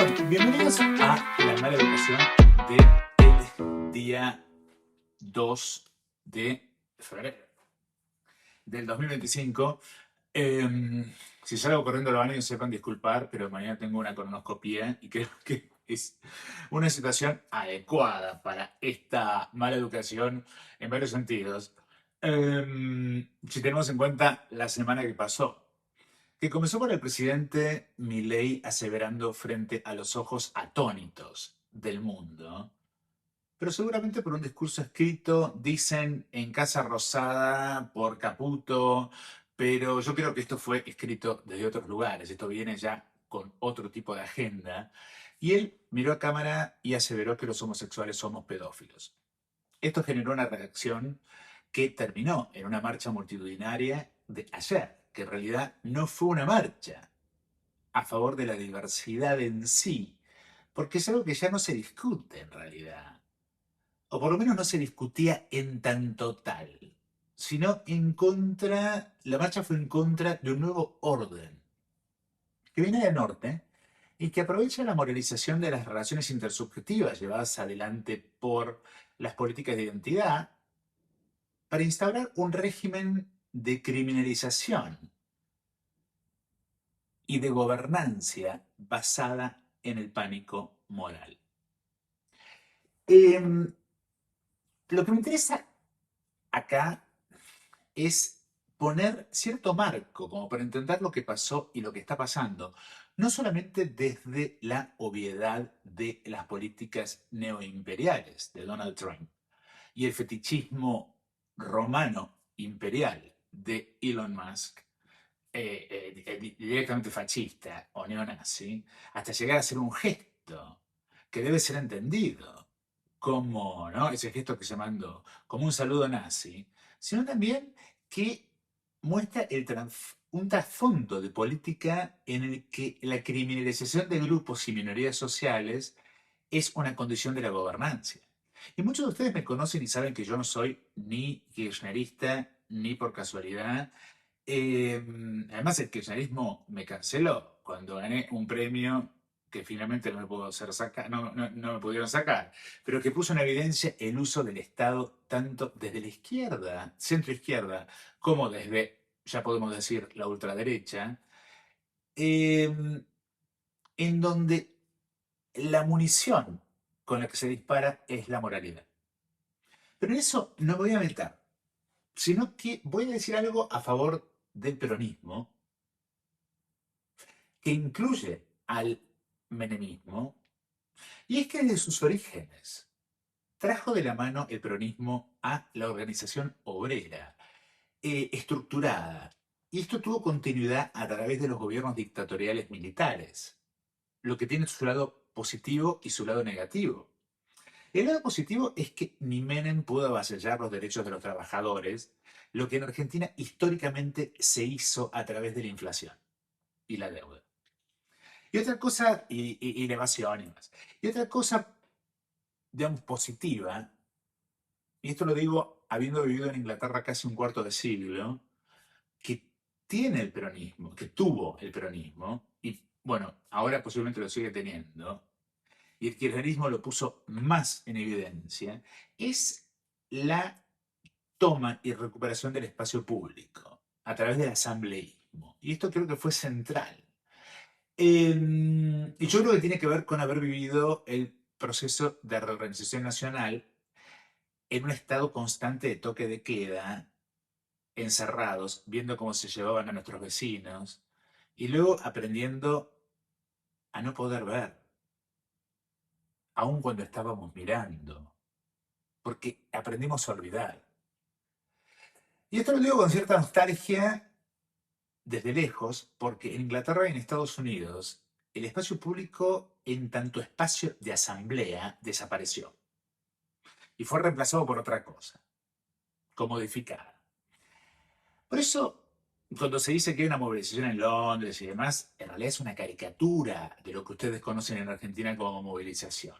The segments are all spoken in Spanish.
Bueno, bienvenidos a La Mala Educación del día 2 de febrero del 2025. Si salgo corriendo los años, sepan disculpar, pero mañana tengo una colonoscopia y creo que es una situación adecuada para esta mala educación en varios sentidos. Si tenemos en cuenta la semana que pasó, que comenzó con el presidente Milei aseverando frente a los ojos atónitos del mundo, pero seguramente por un discurso escrito, dicen en Casa Rosada, por Caputo, pero yo creo que esto fue escrito desde otros lugares, esto viene ya con otro tipo de agenda, y él miró a cámara y aseveró que los homosexuales somos pedófilos. Esto generó una reacción que terminó en una marcha multitudinaria de ayer, que en realidad no fue una marcha a favor de la diversidad en sí, porque es algo que ya no se discute en realidad, o por lo menos no se discutía en tanto tal, sino en contra, la marcha fue en contra de un nuevo orden que viene del norte y que aprovecha la moralización de las relaciones intersubjetivas llevadas adelante por las políticas de identidad para instaurar un régimen de criminalización y de gobernancia basada en el pánico moral. Lo que me interesa acá es poner cierto marco como para entender lo que pasó y lo que está pasando, no solamente desde la obviedad de las políticas neoimperiales de Donald Trump y el fetichismo romano imperial de Elon Musk, directamente fascista o neonazi, hasta llegar a ser un gesto que debe ser entendido como, ¿no? Ese gesto que se mandó, como un saludo nazi, sino también que muestra un trasfondo de política en el que la criminalización de grupos y minorías sociales es una condición de la gobernancia. Y muchos de ustedes me conocen y saben que yo no soy ni kirchnerista ni por casualidad. Además, el kirchnerismo me canceló cuando gané un premio que finalmente no me pudo hacer sacar, no me pudieron sacar, pero que puso en evidencia el uso del Estado tanto desde la izquierda, centro izquierda, como desde, ya podemos decir, la ultraderecha, eh, en donde la munición con la que se dispara es la moralidad. Pero en eso no me voy a meter, sino que voy a decir algo a favor del peronismo, que incluye al menemismo, y es que desde sus orígenes trajo de la mano el peronismo a la organización obrera, estructurada, y esto tuvo continuidad a través de los gobiernos dictatoriales militares, lo que tiene su lado positivo y su lado negativo. El lado positivo es que ni Menem pudo avasallar los derechos de los trabajadores, lo que en Argentina históricamente se hizo a través de la inflación y la deuda. Y otra cosa, y la evasión y más. Y otra cosa, digamos, positiva, y esto lo digo habiendo vivido en Inglaterra casi un cuarto de siglo, que tiene el peronismo, que tuvo el peronismo, y bueno, ahora posiblemente lo sigue teniendo, y el kirchnerismo lo puso más en evidencia, es la toma y recuperación del espacio público a través del asambleísmo. Y esto creo que fue central. Y yo creo que tiene que ver con haber vivido el proceso de reorganización nacional en un estado constante de toque de queda, encerrados, viendo cómo se llevaban a nuestros vecinos y luego aprendiendo a no poder ver, aun cuando estábamos mirando, porque aprendimos a olvidar. Y esto lo digo con cierta nostalgia desde lejos, porque en Inglaterra y en Estados Unidos el espacio público en tanto espacio de asamblea desapareció y fue reemplazado por otra cosa, comodificada. Por eso, cuando se dice que hay una movilización en Londres y demás, en realidad es una caricatura de lo que ustedes conocen en Argentina como movilización.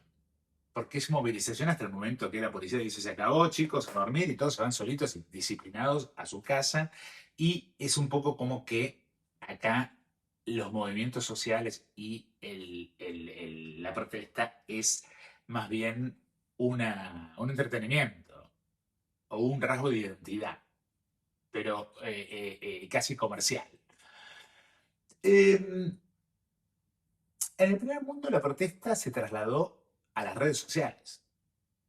Porque es movilización hasta el momento que la policía dice se acabó, chicos, a dormir y todos se van solitos y disciplinados a su casa. Y es un poco como que acá los movimientos sociales y la protesta es más bien un entretenimiento o un rasgo de identidad, pero casi comercial. En el primer mundo la protesta se trasladó a las redes sociales.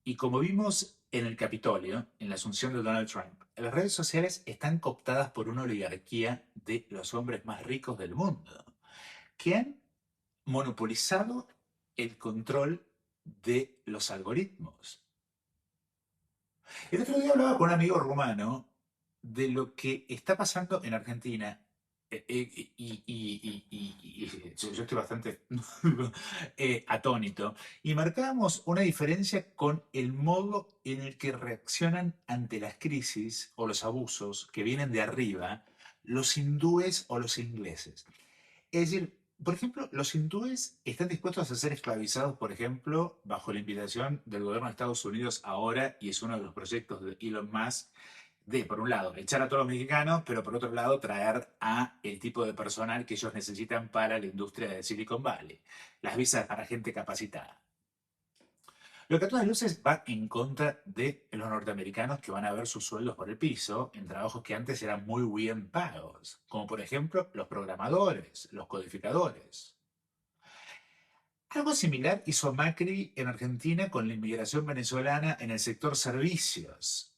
Y como vimos en el Capitolio, en la asunción de Donald Trump, las redes sociales están cooptadas por una oligarquía de los hombres más ricos del mundo, que han monopolizado el control de los algoritmos. El otro día hablaba con un amigo rumano de lo que está pasando en Argentina. Yo estoy bastante atónito. Y marcábamos una diferencia con el modo en el que reaccionan ante las crisis o los abusos que vienen de arriba los hindúes o los ingleses. Es decir, por ejemplo, los hindúes están dispuestos a ser esclavizados, por ejemplo, bajo la invitación del gobierno de Estados Unidos ahora, y es uno de los proyectos de Elon Musk, de, por un lado, echar a todos los mexicanos, pero por otro lado, traer a el tipo de personal que ellos necesitan para la industria de Silicon Valley, las visas para gente capacitada. Lo que a todas luces va en contra de los norteamericanos que van a ver sus sueldos por el piso en trabajos que antes eran muy bien pagos, como por ejemplo los programadores, los codificadores. Algo similar hizo Macri en Argentina con la inmigración venezolana en el sector servicios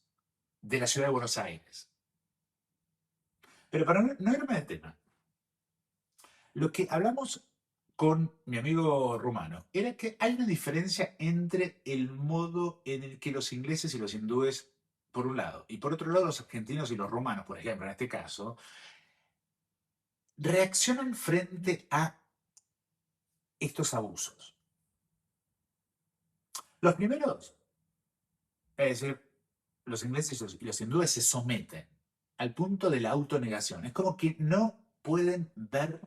de la ciudad de Buenos Aires. Pero para no irme de tema, lo que hablamos con mi amigo rumano era que hay una diferencia entre el modo en el que los ingleses y los hindúes, por un lado, y por otro lado los argentinos y los rumanos, por ejemplo, en este caso, reaccionan frente a estos abusos. Los primeros, es decir, los ingleses y los hindúes se someten al punto de la autonegación. Es como que no pueden ver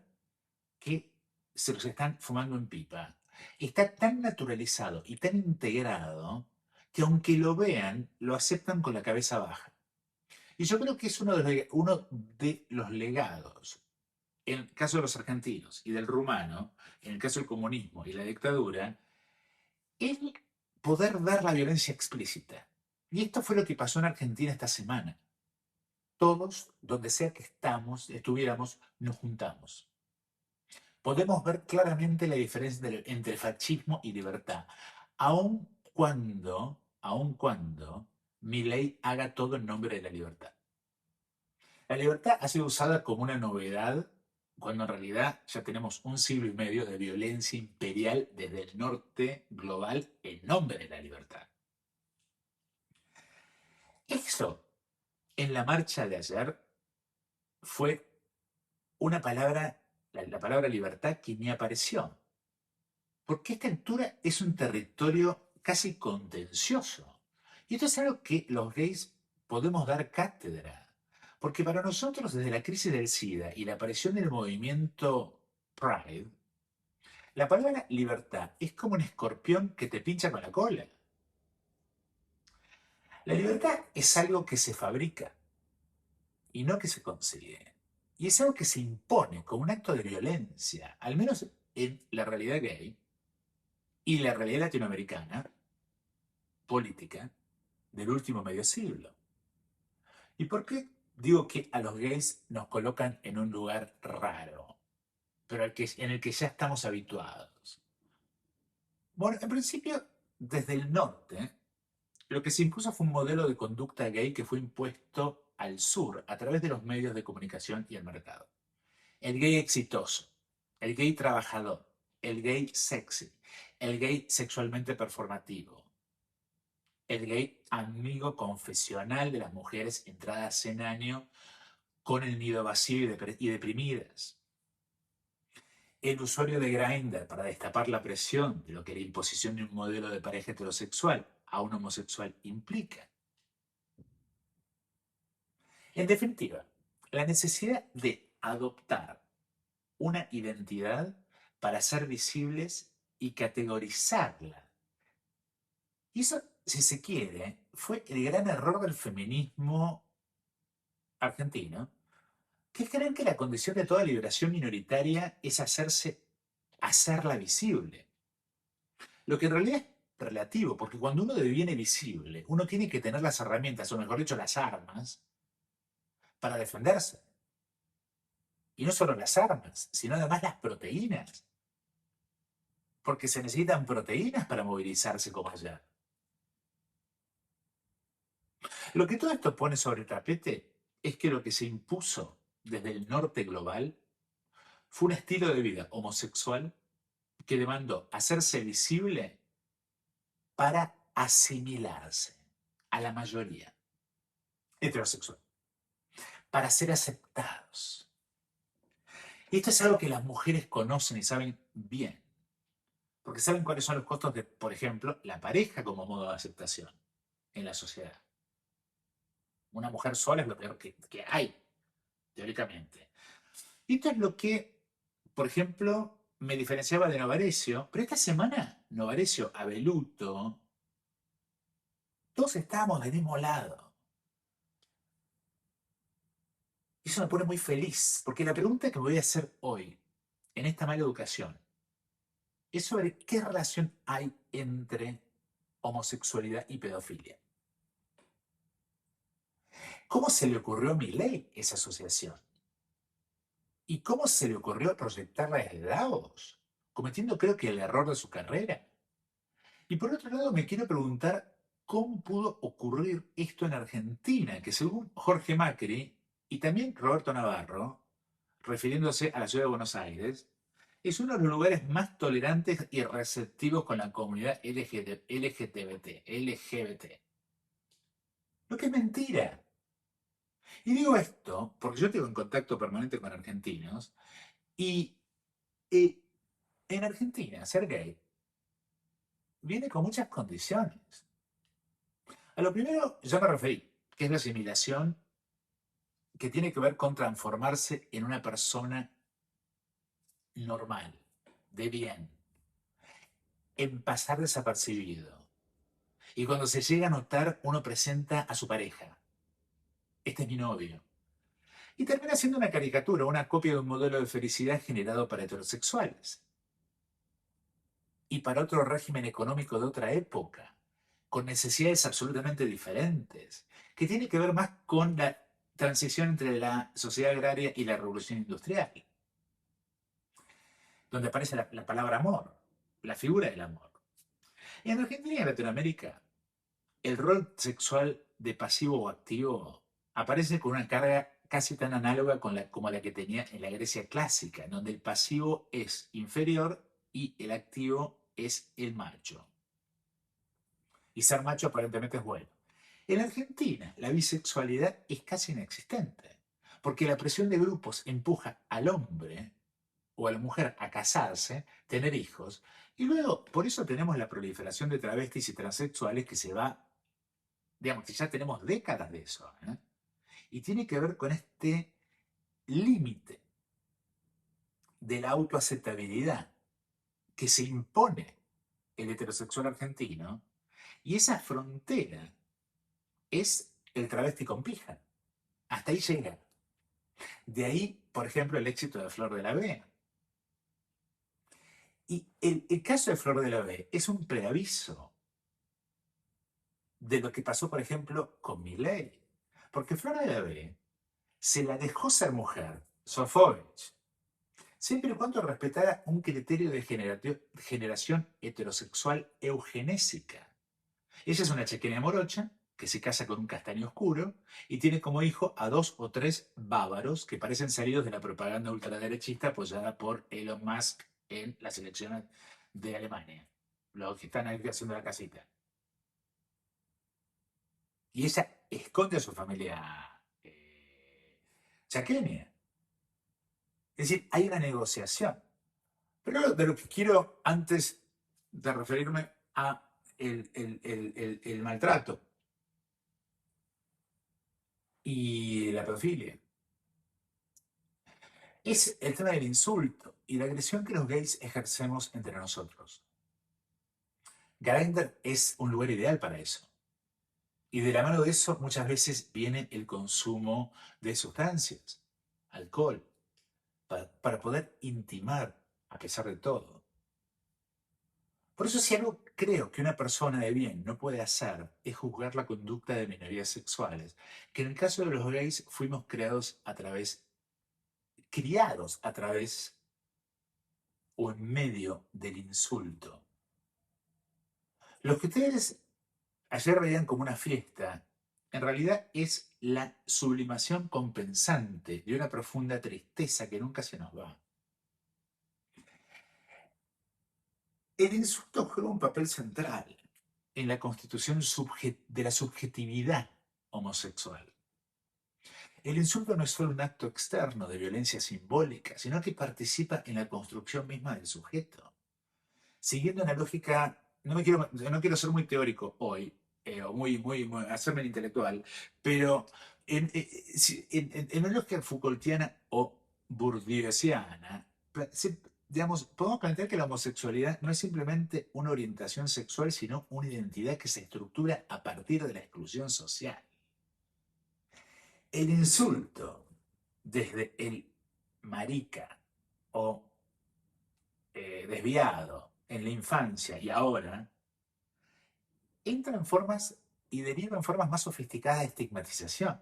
que se los están fumando en pipa. Está tan naturalizado y tan integrado que aunque lo vean, lo aceptan con la cabeza baja. Y yo creo que es uno de los legados, en el caso de los argentinos y del rumano, en el caso del comunismo y la dictadura, el poder ver la violencia explícita. Y esto fue lo que pasó en Argentina esta semana. Todos, donde sea que estuviéramos, nos juntamos. Podemos ver claramente la diferencia entre fascismo y libertad, aun cuando Milei haga todo en nombre de la libertad. La libertad ha sido usada como una novedad cuando en realidad ya tenemos un siglo y medio de violencia imperial desde el norte global en nombre de la libertad. Eso, en la marcha de ayer, fue una palabra, la palabra libertad, que ni apareció. Porque esta altura es un territorio casi contencioso. Y esto es algo que los gays podemos dar cátedra. Porque para nosotros, desde la crisis del SIDA y la aparición del movimiento Pride, la palabra libertad es como un escorpión que te pincha con la cola. La libertad es algo que se fabrica y no que se consigue. Y es algo que se impone como un acto de violencia, al menos en la realidad gay y la realidad latinoamericana, política, del último medio siglo. ¿Y por qué digo que a los gays nos colocan en un lugar raro, pero en el que ya estamos habituados? Bueno, en principio, desde el norte, lo que se impuso fue un modelo de conducta gay que fue impuesto al sur a través de los medios de comunicación y el mercado. El gay exitoso, el gay trabajador, el gay sexy, el gay sexualmente performativo, el gay amigo confesional de las mujeres entradas en año con el nido vacío y deprimidas. El usuario de Grindr para destapar la presión de lo que la imposición de un modelo de pareja heterosexual a un homosexual implica. En definitiva, la necesidad de adoptar una identidad para ser visibles y categorizarla. Y eso, si se quiere, fue el gran error del feminismo argentino, que creen que la condición de toda liberación minoritaria es hacerla visible. Lo que en realidad es relativo, porque cuando uno deviene visible, uno tiene que tener las herramientas, o mejor dicho, las armas, para defenderse. Y no solo las armas, sino además las proteínas. Porque se necesitan proteínas para movilizarse como ayer. Lo que todo esto pone sobre el tapete es que lo que se impuso desde el norte global fue un estilo de vida homosexual que demandó hacerse visible para asimilarse a la mayoría heterosexual, para ser aceptados. Y esto es algo que las mujeres conocen y saben bien, porque saben cuáles son los costos de, por ejemplo, la pareja como modo de aceptación en la sociedad. Una mujer sola es lo peor que hay, teóricamente. Y esto es lo que, por ejemplo, me diferenciaba de Novarecio, pero esta semana Novarecio, Abeluto, todos estábamos del mismo lado. Y eso me pone muy feliz, porque la pregunta que me voy a hacer hoy, en esta mala educación, es sobre qué relación hay entre homosexualidad y pedofilia. ¿Cómo se le ocurrió a Milei esa asociación? ¿Y cómo se le ocurrió proyectarla desde Davos? Cometiendo creo que el error de su carrera. Y por otro lado me quiero preguntar cómo pudo ocurrir esto en Argentina, que según Jorge Macri y también Roberto Navarro, refiriéndose a la ciudad de Buenos Aires, es uno de los lugares más tolerantes y receptivos con la comunidad LGBT. Lo que es mentira. Y digo esto porque yo tengo en contacto permanente con argentinos y eh, en Argentina ser gay viene con muchas condiciones. A lo primero ya me referí, que es la asimilación que tiene que ver con transformarse en una persona normal, de bien, en pasar desapercibido. Y cuando se llega a notar, uno presenta a su pareja. Este es mi novio. Y termina siendo una caricatura, una copia de un modelo de felicidad generado para heterosexuales. Y para otro régimen económico de otra época, con necesidades absolutamente diferentes, que tiene que ver más con la transición entre la sociedad agraria y la revolución industrial, donde aparece la palabra amor, la figura del amor. Y en Argentina y en Latinoamérica, el rol sexual de pasivo o activo aparece con una carga casi tan análoga como la que tenía en la Grecia clásica, en donde el pasivo es inferior y el activo es el macho. Y ser macho aparentemente es bueno. En Argentina, la bisexualidad es casi inexistente, porque la presión de grupos empuja al hombre o a la mujer a casarse, tener hijos, y luego por eso tenemos la proliferación de travestis y transexuales que se va, digamos que ya tenemos décadas de eso, ¿eh? Y tiene que ver con este límite de la autoaceptabilidad que se impone el heterosexual argentino, y esa frontera es el travesti con pija. Hasta ahí llega. De ahí, por ejemplo, el éxito de Flor de la B. Y el caso de Flor de la B es un preaviso de lo que pasó, por ejemplo, con Milei. Porque Flor de la B se la dejó ser mujer, Sofovich, siempre y cuando respetara un criterio de generación heterosexual eugenésica. Ella es una chequeña morocha que se casa con un castaño oscuro y tiene como hijo a 2 o 3 bávaros que parecen salidos de la propaganda ultraderechista apoyada por Elon Musk en las elecciones de Alemania. Los que están ahí haciendo la casita. Y ella esconde a su familia chaqueña. Es decir, hay una negociación. Pero de lo que quiero, antes de referirme a el maltrato y la pedofilia, es el tema del insulto y la agresión que los gays ejercemos entre nosotros. Grindr es un lugar ideal para eso. Y de la mano de eso muchas veces viene el consumo de sustancias. alcohol, para poder intimar a pesar de todo. Por eso si algo creo que una persona de bien no puede hacer es juzgar la conducta de minorías sexuales, que en el caso de los gays fuimos criados a través o en medio del insulto. Lo que ustedes ayer veían como una fiesta, en realidad es la sublimación compensante de una profunda tristeza que nunca se nos va. El insulto juega un papel central en la constitución de la subjetividad homosexual. El insulto no es solo un acto externo de violencia simbólica, sino que participa en la construcción misma del sujeto. Siguiendo una lógica, no quiero ser muy teórico hoy, o hacerme el intelectual, pero en una lógica Foucaultiana o bourdieusiana, digamos, podemos plantear que la homosexualidad no es simplemente una orientación sexual, sino una identidad que se estructura a partir de la exclusión social. El insulto, desde el marica o desviado en la infancia y ahora, entra en formas y deriva en formas más sofisticadas de estigmatización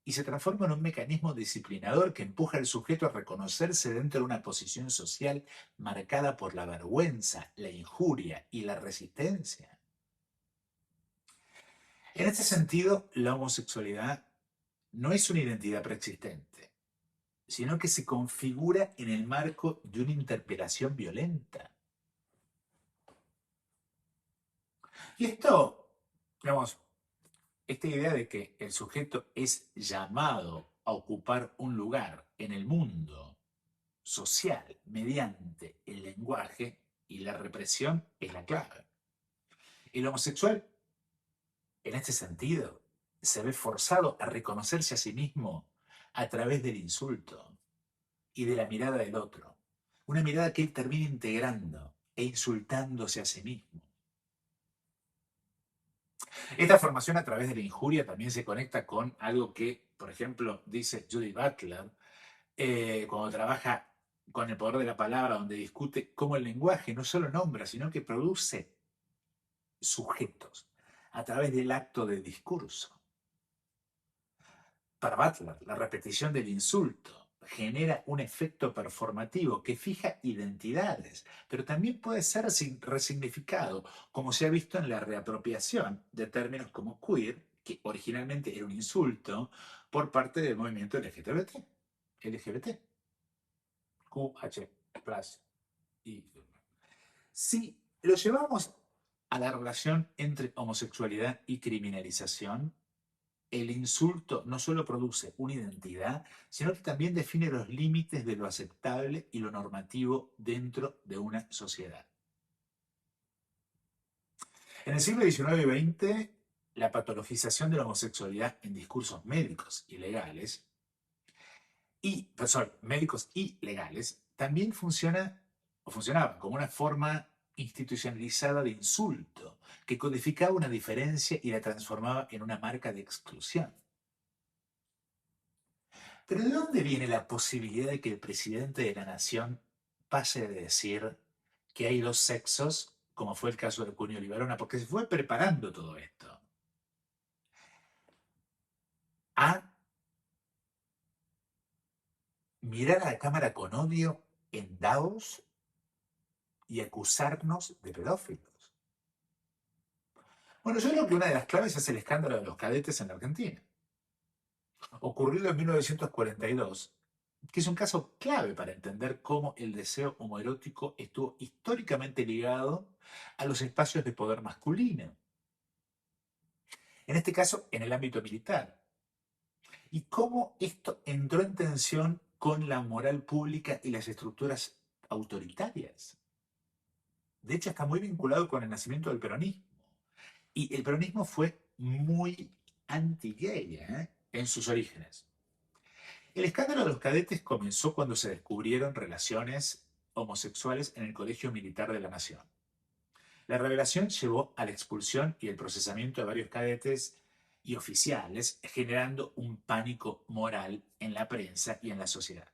y se transforma en un mecanismo disciplinador que empuja al sujeto a reconocerse dentro de una posición social marcada por la vergüenza, la injuria y la resistencia. En este sentido, la homosexualidad no es una identidad preexistente, sino que se configura en el marco de una interpelación violenta. Y esto, digamos, esta idea de que el sujeto es llamado a ocupar un lugar en el mundo social mediante el lenguaje y la represión es la clave. El homosexual, en este sentido, se ve forzado a reconocerse a sí mismo a través del insulto y de la mirada del otro. Una mirada que él termina integrando e insultándose a sí mismo. Esta formación a través de la injuria también se conecta con algo que, por ejemplo, dice Judith Butler, cuando trabaja con el poder de la palabra, donde discute cómo el lenguaje no solo nombra, sino que produce sujetos a través del acto de discurso. Para Butler, la repetición del insulto genera un efecto performativo que fija identidades, pero también puede ser resignificado, como se ha visto en la reapropiación de términos como queer, que originalmente era un insulto, por parte del movimiento LGBT. QH+. Y si lo llevamos a la relación entre homosexualidad y criminalización, el insulto no solo produce una identidad, sino que también define los límites de lo aceptable y lo normativo dentro de una sociedad. En el siglo XIX y XX, la patologización de la homosexualidad en discursos médicos y legales, también funcionaba como una forma institucionalizada de insulto que codificaba una diferencia y la transformaba en una marca de exclusión. Pero ¿de dónde viene la posibilidad de que el presidente de la nación pase de decir que hay dos sexos, como fue el caso de Cunio Libarona? Porque se fue preparando todo esto a mirar a la Cámara con odio en Davos y acusarnos de pedófilos. Bueno, yo creo que una de las claves es el escándalo de los cadetes en la Argentina, ocurrido en 1942, que es un caso clave para entender cómo el deseo homoerótico estuvo históricamente ligado a los espacios de poder masculino. En este caso, en el ámbito militar. Y cómo esto entró en tensión con la moral pública y las estructuras autoritarias. De hecho, está muy vinculado con el nacimiento del peronismo. Y el peronismo fue muy anti-gay en sus orígenes. El escándalo de los cadetes comenzó cuando se descubrieron relaciones homosexuales en el Colegio Militar de la Nación. La revelación llevó a la expulsión y el procesamiento de varios cadetes y oficiales, generando un pánico moral en la prensa y en la sociedad.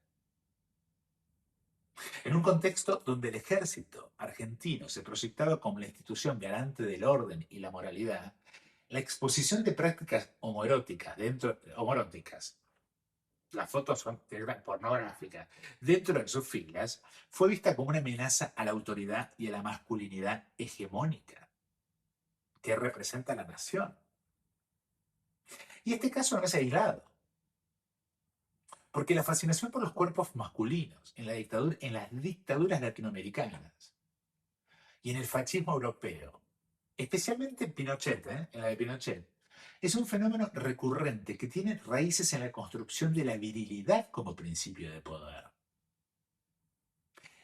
En un contexto donde el ejército argentino se proyectaba como la institución garante del orden y la moralidad, la exposición de prácticas homoeróticas, las fotos son pornográficas, dentro de sus filas, fue vista como una amenaza a la autoridad y a la masculinidad hegemónica que representa a la nación. Y este caso no es aislado, porque la fascinación por los cuerpos masculinos en las dictaduras latinoamericanas y en el fascismo europeo, especialmente en Pinochet, en la de Pinochet, es un fenómeno recurrente que tiene raíces en la construcción de la virilidad como principio de poder.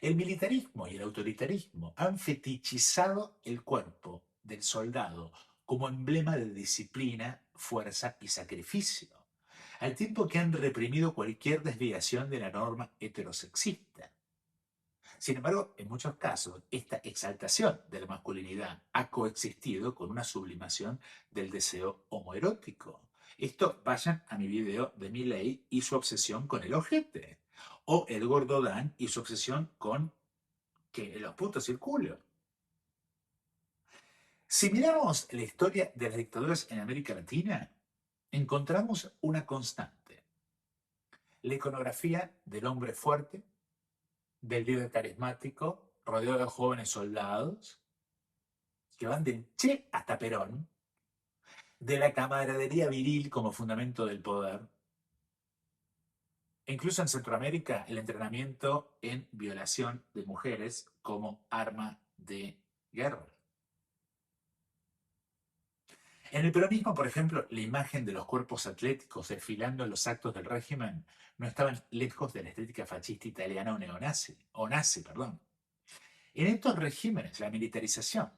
El militarismo y el autoritarismo han fetichizado el cuerpo del soldado como emblema de disciplina, fuerza y sacrificio, al tiempo que han reprimido cualquier desviación de la norma heterosexista. Sin embargo, en muchos casos, esta exaltación de la masculinidad ha coexistido con una sublimación del deseo homoerótico. Esto, vayan a mi video de Milei y su obsesión con el ojete, o el gordo Dan y su obsesión con que los putos y el culo. Si miramos la historia de las dictaduras en América Latina, encontramos una constante. La iconografía del hombre fuerte, del líder carismático, rodeado de jóvenes soldados, que van del Che hasta Perón, de la camaradería viril como fundamento del poder, e incluso en Centroamérica el entrenamiento en violación de mujeres como arma de guerra. En el peronismo, por ejemplo, la imagen de los cuerpos atléticos desfilando en los actos del régimen no estaban lejos de la estética fascista italiana o nazi. En estos regímenes, la militarización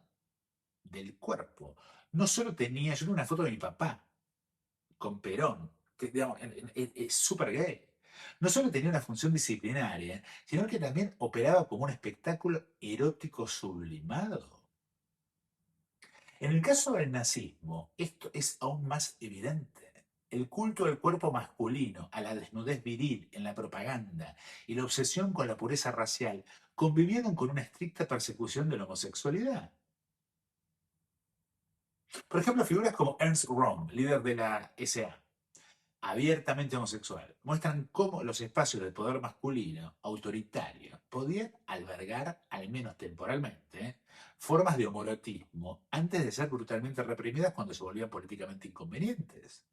del cuerpo no solo tenía, yo vi una foto de mi papá con Perón, que digamos, es súper gay. No solo tenía una función disciplinaria, sino que también operaba como un espectáculo erótico sublimado. En el caso del nazismo, esto es aún más evidente. El culto del cuerpo masculino, a la desnudez viril en la propaganda y la obsesión con la pureza racial convivieron con una estricta persecución de la homosexualidad. Por ejemplo, figuras como Ernst Röhm, líder de la SA, abiertamente homosexual, muestran cómo los espacios del poder masculino autoritario podían albergar, al menos temporalmente, formas de homoerotismo antes de ser brutalmente reprimidas cuando se volvían políticamente inconvenientes.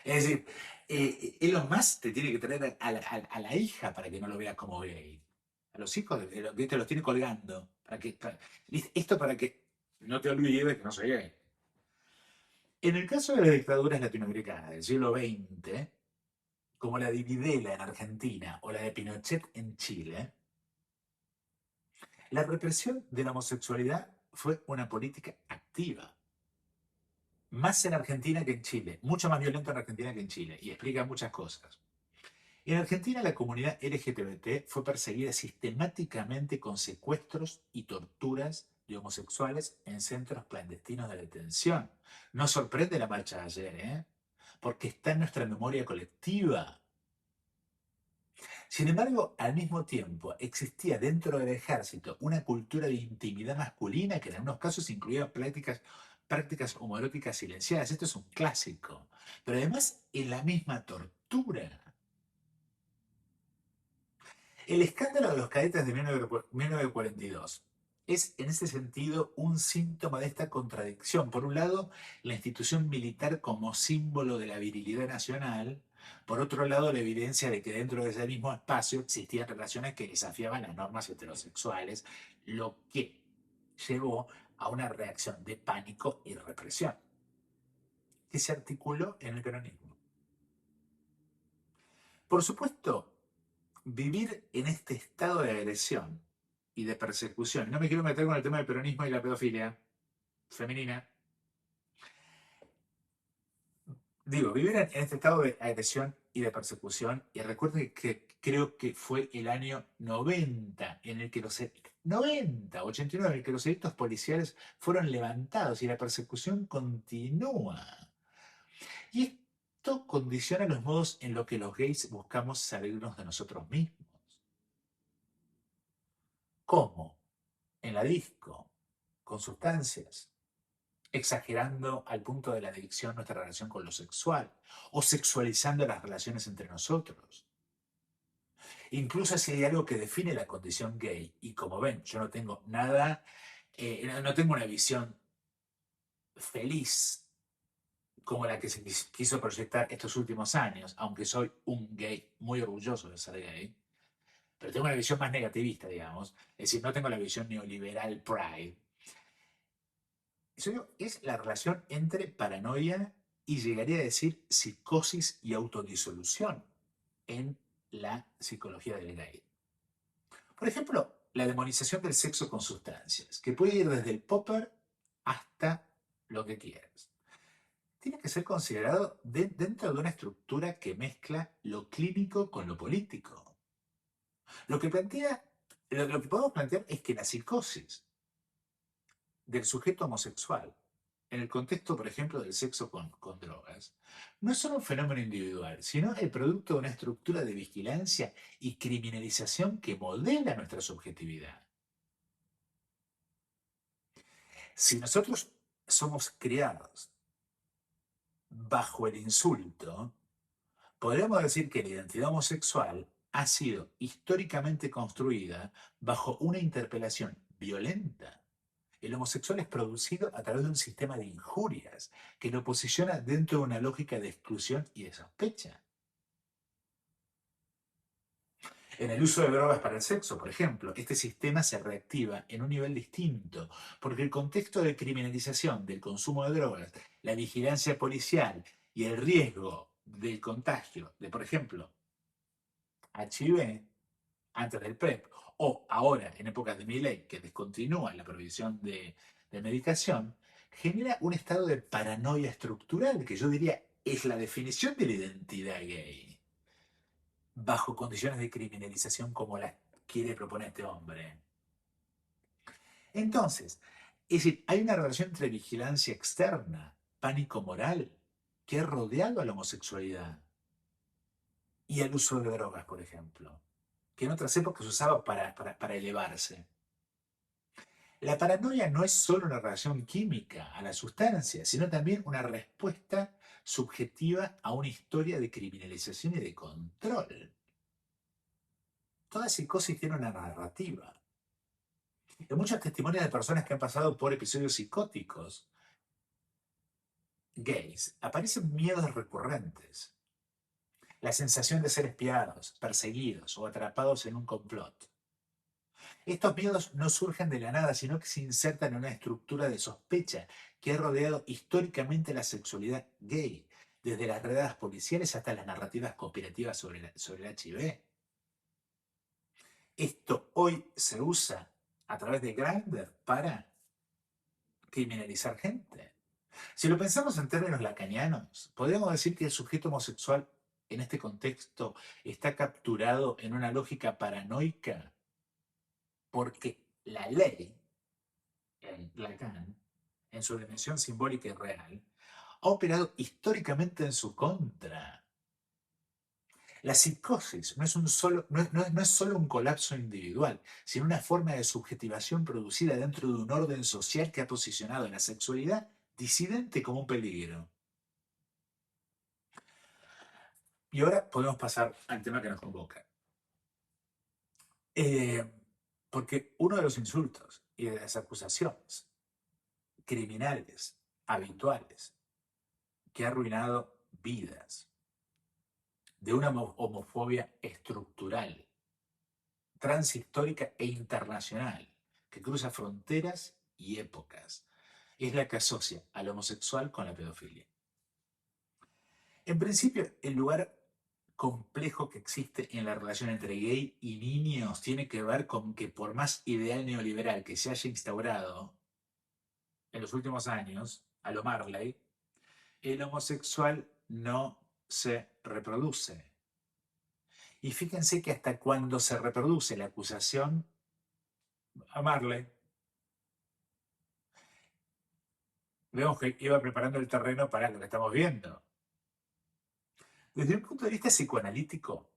Es decir, Elon Musk te tiene que traer a la hija para que no lo veas como gay. A los hijos te los tiene colgando. Esto para que no te olvides que no soy gay. En el caso de las dictaduras latinoamericanas del siglo XX, como la de Videla en Argentina o la de Pinochet en Chile, la represión de la homosexualidad fue una política activa. Más en Argentina que en Chile, mucho más violento en Argentina que en Chile, y explica muchas cosas. En Argentina la comunidad LGBT fue perseguida sistemáticamente con secuestros y torturas de homosexuales en centros clandestinos de detención. No sorprende la marcha de ayer, porque está en nuestra memoria colectiva. Sin embargo, al mismo tiempo, existía dentro del ejército una cultura de intimidad masculina que en algunos casos incluía prácticas homoeróticas silenciadas. Esto es un clásico. Pero además, en la misma tortura. El escándalo de los cadetes de 1942 es, en ese sentido, un síntoma de esta contradicción. Por un lado, la institución militar como símbolo de la virilidad nacional. Por otro lado, la evidencia de que dentro de ese mismo espacio existían relaciones que desafiaban las normas heterosexuales, lo que llevó a una reacción de pánico y represión, que se articuló en el peronismo. Por supuesto, vivir en este estado de agresión y de persecución, no me quiero meter con el tema del peronismo y la pedofilia femenina, digo, vivir en este estado de agresión y de persecución. Y recuerden que creo que fue el año 90 en el que 89, en el que los delitos policiales fueron levantados y la persecución continúa. Y esto condiciona los modos en los que los gays buscamos salirnos de nosotros mismos. ¿Cómo? En la disco, con sustancias, exagerando al punto de la adicción nuestra relación con lo sexual, o sexualizando las relaciones entre nosotros. Incluso si hay algo que define la condición gay, y como ven, yo no tengo nada, no tengo una visión feliz como la que se quiso proyectar estos últimos años, aunque soy un gay muy orgulloso de ser gay, pero tengo una visión más negativista, digamos, es decir, no tengo la visión neoliberal pride. Eso digo, es la relación entre paranoia y llegaría a decir psicosis y autodisolución en la psicología del gay. Por ejemplo, la demonización del sexo con sustancias, que puede ir desde el popper hasta lo que quieras. Tiene que ser considerado dentro de una estructura que mezcla lo clínico con lo político. Lo que podemos plantear es que la psicosis del sujeto homosexual, en el contexto, por ejemplo, del sexo con drogas, no es solo un fenómeno individual, sino el producto de una estructura de vigilancia y criminalización que modela nuestra subjetividad. Si nosotros somos criados bajo el insulto, podríamos decir que la identidad homosexual ha sido históricamente construida bajo una interpelación violenta. El homosexual es producido a través de un sistema de injurias que lo posiciona dentro de una lógica de exclusión y de sospecha. En el uso de drogas para el sexo, por ejemplo, este sistema se reactiva en un nivel distinto, porque el contexto de criminalización del consumo de drogas, la vigilancia policial y el riesgo del contagio de, por ejemplo, HIV antes del PrEP, o ahora en épocas de Milei, que descontinúa la provisión de medicación, genera un estado de paranoia estructural que yo diría es la definición de la identidad gay, bajo condiciones de criminalización como las quiere proponer este hombre. Entonces, es decir, hay una relación entre vigilancia externa, pánico moral, que ha rodeado a la homosexualidad y al uso de drogas, por ejemplo, que en otras épocas se usaba para elevarse. La paranoia no es solo una reacción química a la sustancia, sino también una respuesta subjetiva a una historia de criminalización y de control. Toda psicosis tiene una narrativa. En muchos testimonios de personas que han pasado por episodios psicóticos gays, aparecen miedos recurrentes. La sensación de ser espiados, perseguidos o atrapados en un complot. Estos miedos no surgen de la nada, sino que se insertan en una estructura de sospecha que ha rodeado históricamente la sexualidad gay, desde las redadas policiales hasta las narrativas conspirativas sobre el HIV. Esto hoy se usa a través de Grindr para criminalizar gente. Si lo pensamos en términos lacanianos, podríamos decir que el sujeto homosexual en este contexto está capturado en una lógica paranoica porque la ley, en Lacan, en su dimensión simbólica y real, ha operado históricamente en su contra. La psicosis no es solo un colapso individual, sino una forma de subjetivación producida dentro de un orden social que ha posicionado la sexualidad disidente como un peligro. Y ahora podemos pasar al tema que nos convoca. Porque uno de los insultos y de las acusaciones criminales habituales que ha arruinado vidas de una homofobia estructural, transhistórica e internacional, que cruza fronteras y épocas, es la que asocia al homosexual con la pedofilia. En principio, el lugar complejo que existe en la relación entre gay y niños tiene que ver con que por más ideal neoliberal que se haya instaurado en los últimos años, a lo Marley, el homosexual no se reproduce. Y fíjense que hasta cuando se reproduce la acusación, amarle, vemos que iba preparando el terreno para lo que estamos viendo. Desde un punto de vista psicoanalítico,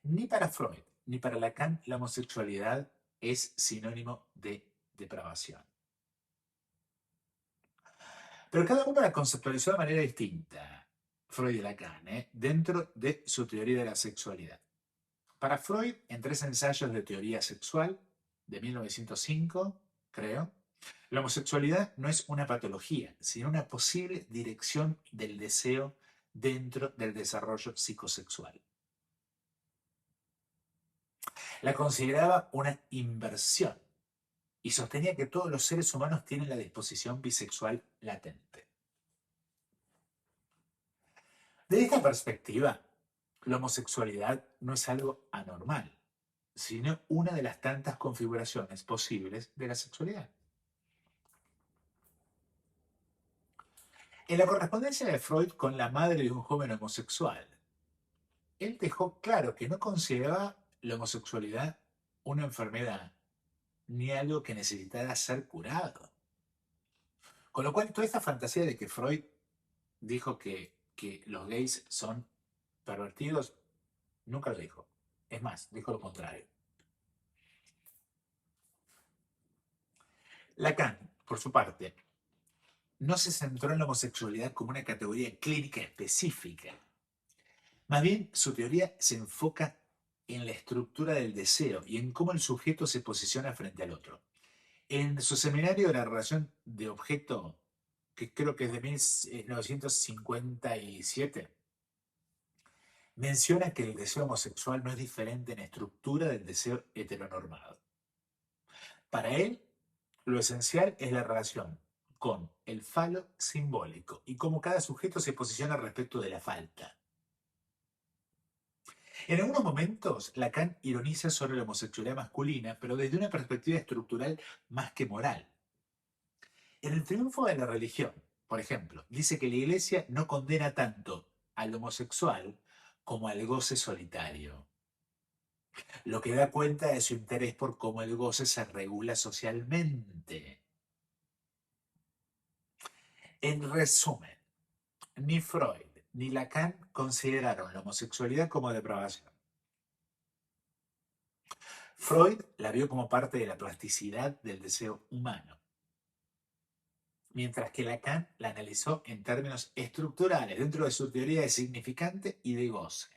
ni para Freud ni para Lacan la homosexualidad es sinónimo de depravación. Pero cada uno la conceptualizó de manera distinta, Freud y Lacan, dentro de su teoría de la sexualidad. Para Freud, en 3 ensayos de teoría sexual, de 1905, creo, la homosexualidad no es una patología, sino una posible dirección del deseo dentro del desarrollo psicosexual. La consideraba una inversión y sostenía que todos los seres humanos tienen la disposición bisexual latente. Desde esta perspectiva, la homosexualidad no es algo anormal, sino una de las tantas configuraciones posibles de la sexualidad. En la correspondencia de Freud con la madre de un joven homosexual, él dejó claro que no consideraba la homosexualidad una enfermedad ni algo que necesitara ser curado. Con lo cual, toda esta fantasía de que Freud dijo que los gays son pervertidos, nunca lo dijo. Es más, dijo lo contrario. Lacan, por su parte, no se centró en la homosexualidad como una categoría clínica específica. Más bien, su teoría se enfoca en la estructura del deseo y en cómo el sujeto se posiciona frente al otro. En su seminario de la relación de objeto, que creo que es de 1957, menciona que el deseo homosexual no es diferente en estructura del deseo heteronormado. Para él, lo esencial es la relación con el falo simbólico y cómo cada sujeto se posiciona respecto de la falta. En algunos momentos, Lacan ironiza sobre la homosexualidad masculina, pero desde una perspectiva estructural más que moral. En el triunfo de la religión, por ejemplo, dice que la Iglesia no condena tanto al homosexual como al goce solitario, lo que da cuenta de su interés por cómo el goce se regula socialmente. En resumen, ni Freud ni Lacan consideraron la homosexualidad como depravación. Freud la vio como parte de la plasticidad del deseo humano, mientras que Lacan la analizó en términos estructurales dentro de su teoría de significante y de goce.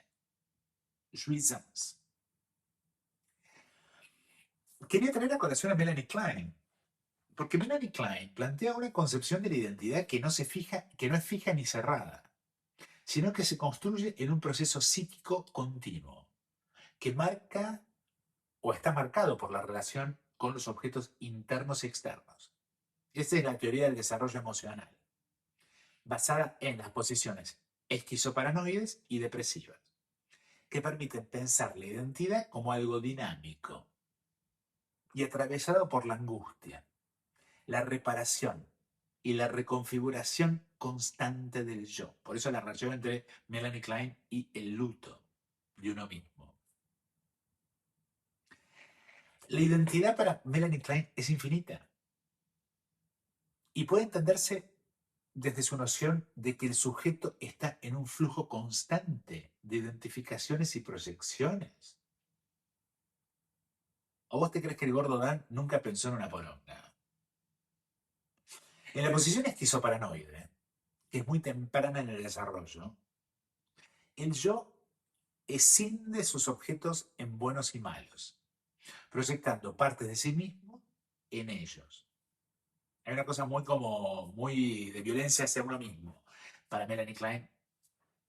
Jouissance. Quería traer a colación a Melanie Klein, porque Melanie Klein plantea una concepción de la identidad que no es fija ni cerrada, sino que se construye en un proceso psíquico continuo, que marca o está marcado por la relación con los objetos internos y externos. Esta es la teoría del desarrollo emocional, basada en las posiciones esquizoparanoides y depresivas, que permiten pensar la identidad como algo dinámico y atravesado por la angustia, la reparación y la reconfiguración constante del yo. Por eso la relación entre Melanie Klein y el luto de uno mismo. La identidad para Melanie Klein es infinita y puede entenderse desde su noción de que el sujeto está en un flujo constante de identificaciones y proyecciones. ¿O vos te crees que el gordo Dan nunca pensó en una poronga? En la posición esquizoparanoide, que es muy temprana en el desarrollo, el yo escinde sus objetos en buenos y malos, proyectando partes de sí mismo en ellos. Hay una cosa muy de violencia hacia uno mismo para Melanie Klein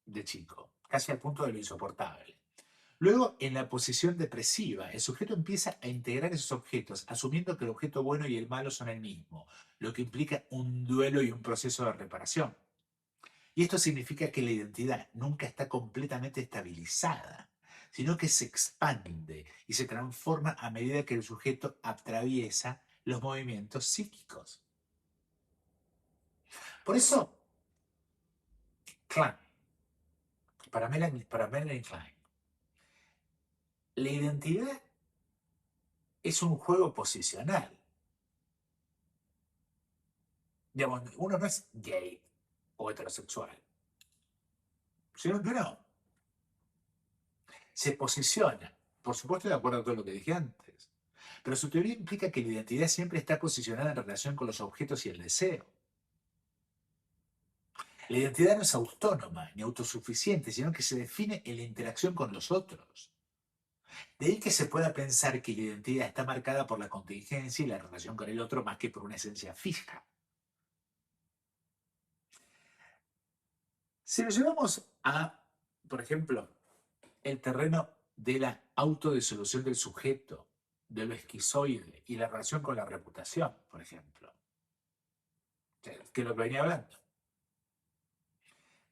de chico, casi al punto de lo insoportable. Luego, en la posición depresiva, el sujeto empieza a integrar esos objetos, asumiendo que el objeto bueno y el malo son el mismo, lo que implica un duelo y un proceso de reparación. Y esto significa que la identidad nunca está completamente estabilizada, sino que se expande y se transforma a medida que el sujeto atraviesa los movimientos psíquicos. Por eso, Klein para Melanie Klein, la identidad es un juego posicional. Digamos, uno no es gay o heterosexual, sino que no. Se posiciona, por supuesto de acuerdo a todo lo que dije antes, pero su teoría implica que la identidad siempre está posicionada en relación con los objetos y el deseo. La identidad no es autónoma ni autosuficiente, sino que se define en la interacción con los otros. De ahí que se pueda pensar que la identidad está marcada por la contingencia y la relación con el otro más que por una esencia fija. Si lo llevamos a, por ejemplo, el terreno de la autodisolución del sujeto, de lo esquizoide y la relación con la reputación, por ejemplo, que es lo que venía hablando.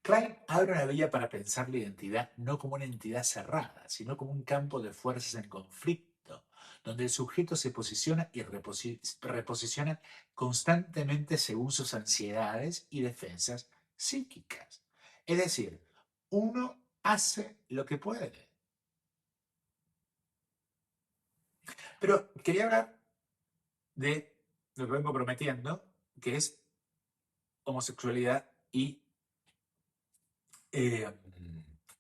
Klein abre una vía para pensar la identidad no como una entidad cerrada, sino como un campo de fuerzas en conflicto, donde el sujeto se posiciona y reposiciona constantemente según sus ansiedades y defensas psíquicas. Es decir, uno hace lo que puede. Pero quería hablar de lo que vengo prometiendo, que es homosexualidad eh,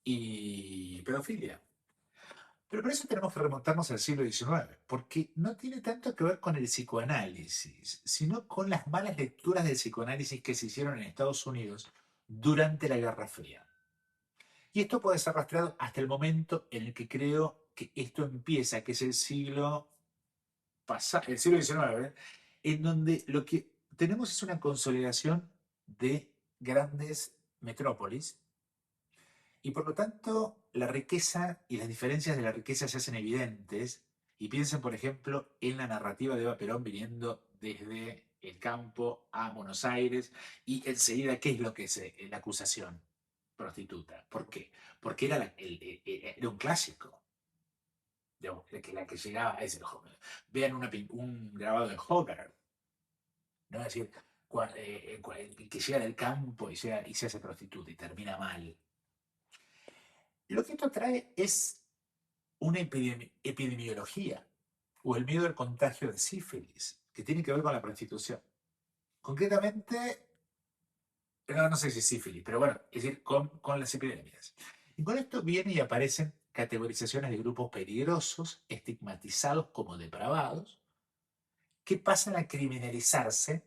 y pedofilia. Pero por eso tenemos que remontarnos al siglo XIX, porque no tiene tanto que ver con el psicoanálisis, sino con las malas lecturas del psicoanálisis que se hicieron en Estados Unidos durante la Guerra Fría. Y esto puede ser rastreado hasta el momento en el que creo que esto empieza, que es el siglo pasado, el siglo XIX, en donde lo que tenemos es una consolidación de grandes metrópolis y por lo tanto la riqueza y las diferencias de la riqueza se hacen evidentes. Y piensen, por ejemplo, en la narrativa de Eva Perón viniendo desde el campo a Buenos Aires y enseguida, ¿qué es lo que es la acusación? Prostituta. ¿Por qué? Porque era un clásico. Digamos, la que llegaba es el vean un grabado de Hogarth, ¿no? Es decir, que llega del campo y se hace prostituta y termina mal. Lo que esto trae es una epidemiología o el miedo al contagio de sífilis, que tiene que ver con la prostitución. Concretamente, no sé si sífilis, pero bueno, es decir, con las epidemias. Y con esto vienen y aparecen categorizaciones de grupos peligrosos, estigmatizados como depravados, que pasan a criminalizarse,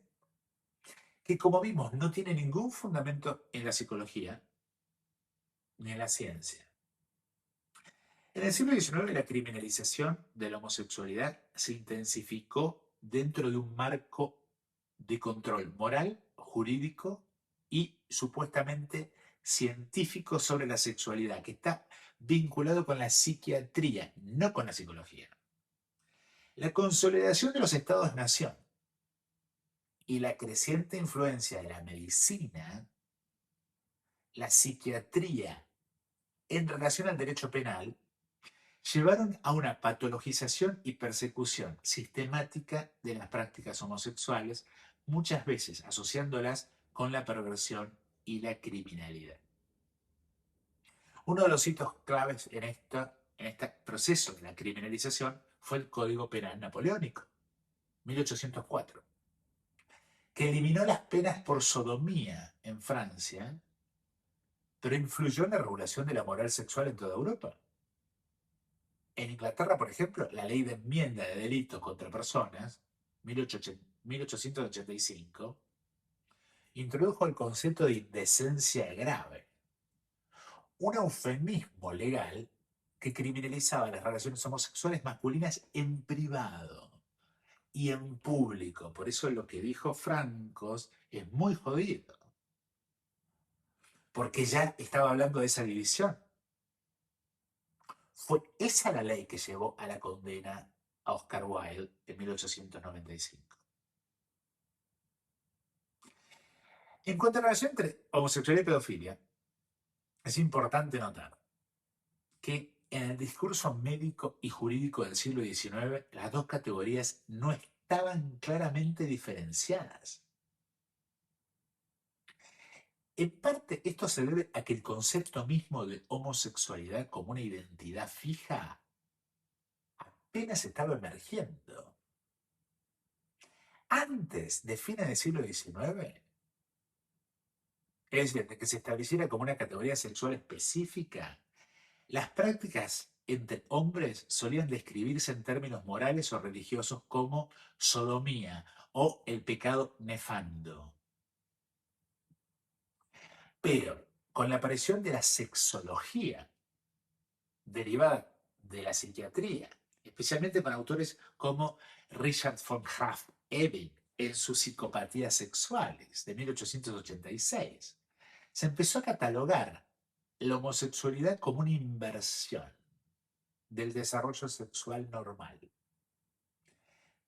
que como vimos no tiene ningún fundamento en la psicología ni en la ciencia. En el siglo XIX la criminalización de la homosexualidad se intensificó dentro de un marco de control moral, jurídico y supuestamente científico sobre la sexualidad, que está vinculado con la psiquiatría, no con la psicología. La consolidación de los estados-nación y la creciente influencia de la medicina, la psiquiatría en relación al derecho penal, llevaron a una patologización y persecución sistemática de las prácticas homosexuales, muchas veces asociándolas con la perversión y la criminalidad. Uno de los hitos claves en este proceso de la criminalización fue el Código Penal Napoleónico, 1804, que eliminó las penas por sodomía en Francia, pero influyó en la regulación de la moral sexual en toda Europa. En Inglaterra, por ejemplo, la ley de enmienda de delitos contra personas, 1885, introdujo el concepto de indecencia grave, un eufemismo legal que criminalizaba las relaciones homosexuales masculinas en privado y en público. Por eso lo que dijo Francos es muy jodido, porque ya estaba hablando de esa división. Fue esa la ley que llevó a la condena a Oscar Wilde en 1895. En cuanto a la relación entre homosexualidad y pedofilia, es importante notar que en el discurso médico y jurídico del siglo XIX, las dos categorías no estaban claramente diferenciadas. En parte, esto se debe a que el concepto mismo de homosexualidad como una identidad fija apenas estaba emergiendo. Antes de fines del siglo XIX, es decir, de que se estableciera como una categoría sexual específica, las prácticas entre hombres solían describirse en términos morales o religiosos como sodomía o el pecado nefando. Pero con la aparición de la sexología, derivada de la psiquiatría, especialmente con autores como Richard von Krafft-Ebing en sus Psicopatías sexuales de 1886, se empezó a catalogar la homosexualidad como una inversión del desarrollo sexual normal.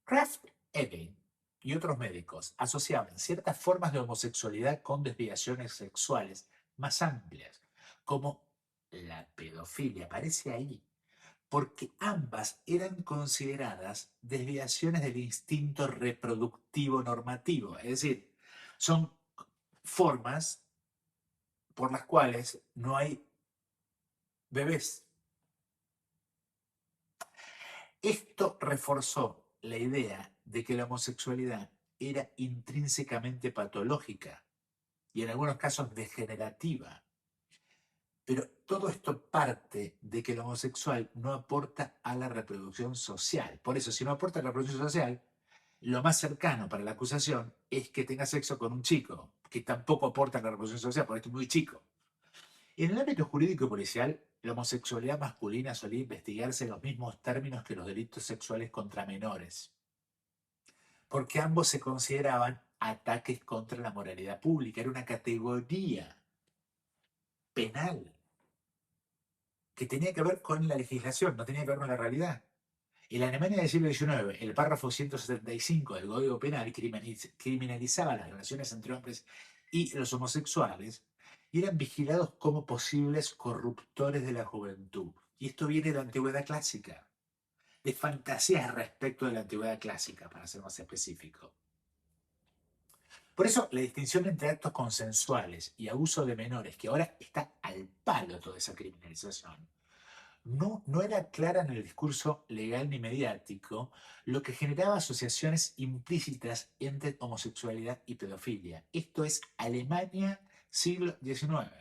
Krafft-Ebing y otros médicos asociaban ciertas formas de homosexualidad con desviaciones sexuales más amplias, como la pedofilia. Aparece ahí, porque ambas eran consideradas desviaciones del instinto reproductivo normativo, es decir, son formas por las cuales no hay bebés. Esto reforzó la idea de que la homosexualidad era intrínsecamente patológica y en algunos casos degenerativa. Pero todo esto parte de que el homosexual no aporta a la reproducción social. Por eso, si no aporta a la reproducción social, lo más cercano para la acusación es que tenga sexo con un chico, que tampoco aporta a la reproducción social, porque es muy chico. En el ámbito jurídico y policial, la homosexualidad masculina solía investigarse en los mismos términos que los delitos sexuales contra menores, porque ambos se consideraban ataques contra la moralidad pública. Era una categoría penal que tenía que ver con la legislación, no tenía que ver con la realidad. En la Alemania del siglo XIX, el párrafo 175 del Código Penal criminalizaba las relaciones entre hombres y los homosexuales y eran vigilados como posibles corruptores de la juventud. Y esto viene de la antigüedad clásica, de fantasías respecto de la antigüedad clásica, para ser más específico. Por eso, la distinción entre actos consensuales y abuso de menores, que ahora está al palo toda esa criminalización, no era clara en el discurso legal ni mediático, lo que generaba asociaciones implícitas entre homosexualidad y pedofilia. Esto es Alemania, siglo XIX.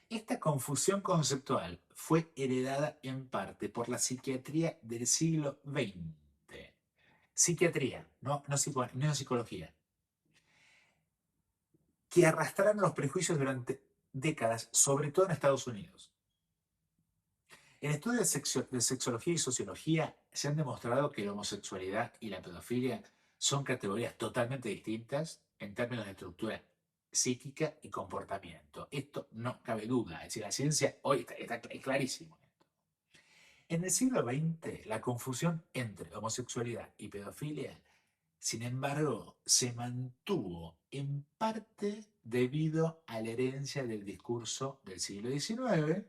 Esta confusión conceptual fue heredada en parte por la psiquiatría del siglo XX. Psiquiatría, no psicología. Que arrastraron los prejuicios durante décadas, sobre todo en Estados Unidos. En estudios de sexología y sociología se han demostrado que la homosexualidad y la pedofilia son categorías totalmente distintas en términos de estructura psíquica y comportamiento. Esto no cabe duda, es decir, la ciencia hoy está clarísimo. En el siglo XX, la confusión entre homosexualidad y pedofilia, sin embargo, se mantuvo en parte debido a la herencia del discurso del siglo XIX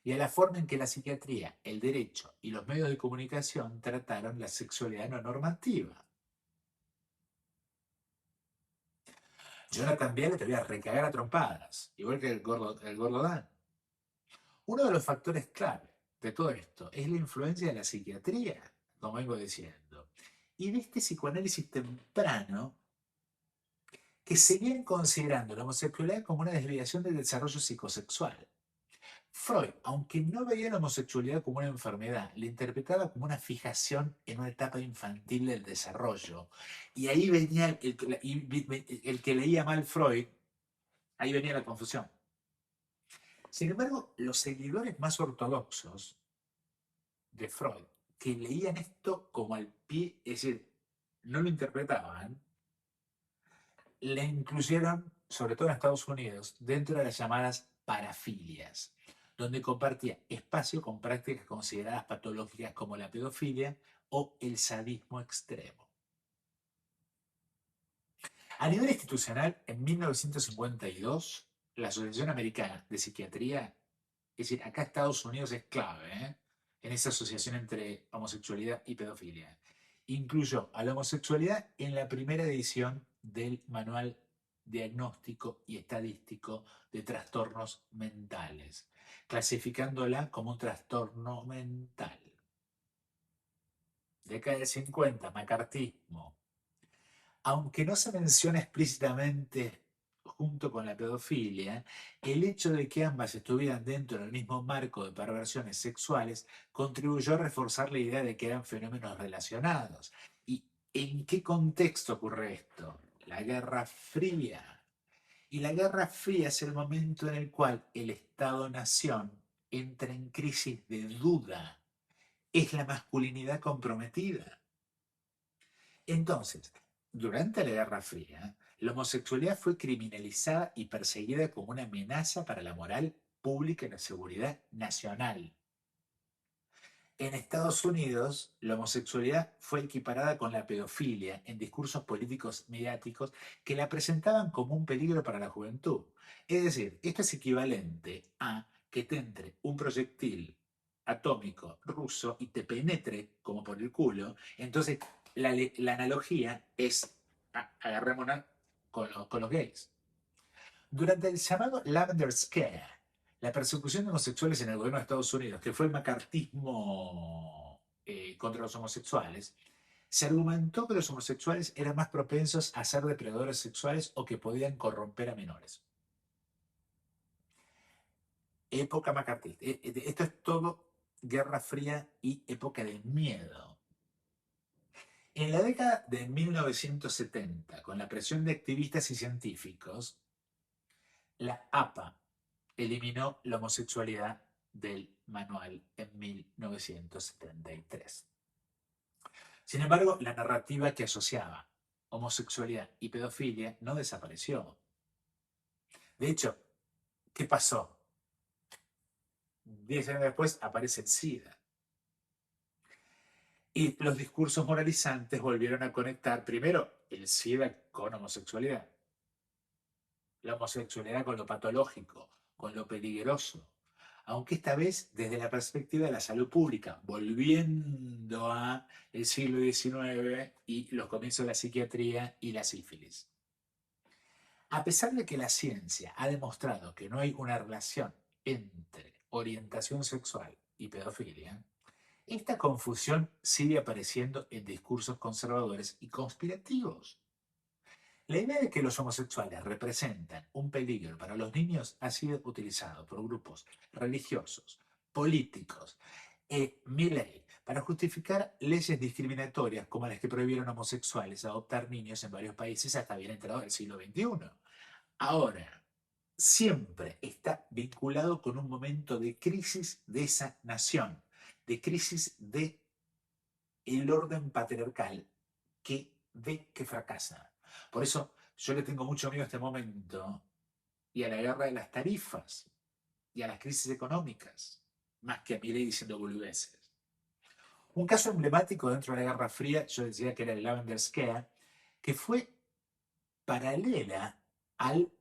y a la forma en que la psiquiatría, el derecho y los medios de comunicación trataron la sexualidad no normativa. Jonathan Viale te voy a recagar a trompadas, igual que el gordo Dan. Uno de los factores clave de todo esto es la influencia de la psiquiatría, como vengo diciendo, y de este psicoanálisis temprano que seguían considerando la homosexualidad como una desviación del desarrollo psicosexual. Freud, aunque no veía la homosexualidad como una enfermedad, la interpretaba como una fijación en una etapa infantil del desarrollo. Y ahí venía el que leía mal Freud, ahí venía la confusión. Sin embargo, los seguidores más ortodoxos de Freud, que leían esto como al pie, es decir, no lo interpretaban, le incluyeron, sobre todo en Estados Unidos, dentro de las llamadas parafilias, donde compartía espacio con prácticas consideradas patológicas como la pedofilia o el sadismo extremo. A nivel institucional, en 1952, la Asociación Americana de Psiquiatría, es decir, acá Estados Unidos es clave, en esa asociación entre homosexualidad y pedofilia, incluyó a la homosexualidad en la primera edición del manual diagnóstico y estadístico de trastornos mentales, clasificándola como un trastorno mental. Década del 50, macartismo. Aunque no se menciona explícitamente junto con la pedofilia, el hecho de que ambas estuvieran dentro del mismo marco de perversiones sexuales contribuyó a reforzar la idea de que eran fenómenos relacionados. ¿Y en qué contexto ocurre esto? La Guerra Fría. Y la Guerra Fría es el momento en el cual el Estado-nación entra en crisis de duda. Es la masculinidad comprometida. Entonces, durante la Guerra Fría, la homosexualidad fue criminalizada y perseguida como una amenaza para la moral pública y la seguridad nacional. En Estados Unidos, la homosexualidad fue equiparada con la pedofilia en discursos políticos mediáticos que la presentaban como un peligro para la juventud. Es decir, esto es equivalente a que te entre un proyectil atómico ruso y te penetre como por el culo. Entonces, la analogía es, agarrémonos con los gays. Durante el llamado Lavender Scare, la persecución de homosexuales en el gobierno de Estados Unidos, que fue el macartismo contra los homosexuales, se argumentó que los homosexuales eran más propensos a ser depredadores sexuales o que podían corromper a menores. Época macartista. Esto es todo Guerra Fría y época de miedo. En la década de 1970, con la presión de activistas y científicos, la APA eliminó la homosexualidad del manual en 1973. Sin embargo, la narrativa que asociaba homosexualidad y pedofilia no desapareció. De hecho, ¿qué pasó? 10 años después aparece el SIDA. Y los discursos moralizantes volvieron a conectar primero el SIDA con homosexualidad, la homosexualidad con lo patológico, con lo peligroso, aunque esta vez desde la perspectiva de la salud pública, volviendo a el siglo XIX y los comienzos de la psiquiatría y la sífilis. A pesar de que la ciencia ha demostrado que no hay una relación entre orientación sexual y pedofilia, esta confusión sigue apareciendo en discursos conservadores y conspirativos. La idea de que los homosexuales representan un peligro para los niños ha sido utilizado por grupos religiosos, políticos Milley para justificar leyes discriminatorias como las que prohibieron a homosexuales adoptar niños en varios países hasta bien entrado el siglo XXI. Ahora, siempre está vinculado con un momento de crisis de esa nación, de crisis de el orden patriarcal que ve que fracasa. Por eso yo le tengo mucho miedo a este momento y a la guerra de las tarifas y a las crisis económicas, más que a Milei diciendo boludeces. Un caso emblemático dentro de la Guerra Fría, yo decía que era el Lavender Scare, que fue paralela al